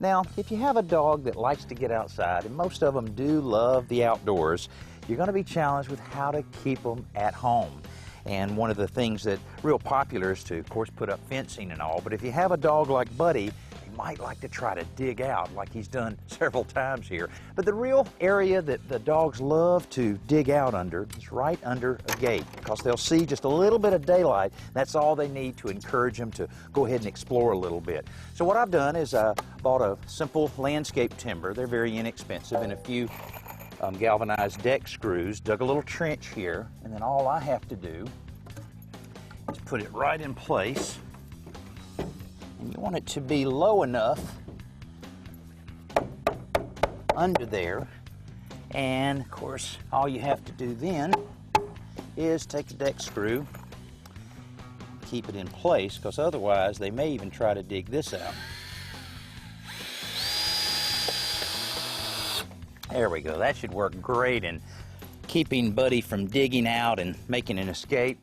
Now, if you have a dog that likes to get outside, and most of them do love the outdoors, you're going to be challenged with how to keep them at home. And one of the things that real popular is to, of course, put up fencing and all, but if you have a dog like Buddy, he might like to try to dig out like he's done several times here. But the real area that the dogs love to dig out under is right under a gate, because they'll see just a little bit of daylight. That's all they need to encourage them to go ahead and explore a little bit. So what I've done is I bought a simple landscape timber. They're very inexpensive, and a few galvanized deck screws, dug a little trench here, and then all I have to do is put it right in place. And you want it to be low enough under there, and of course all you have to do then is take the deck screw, keep it in place, because otherwise they may even try to dig this out. There we go. That should work great in keeping Buddy from digging out and making an escape.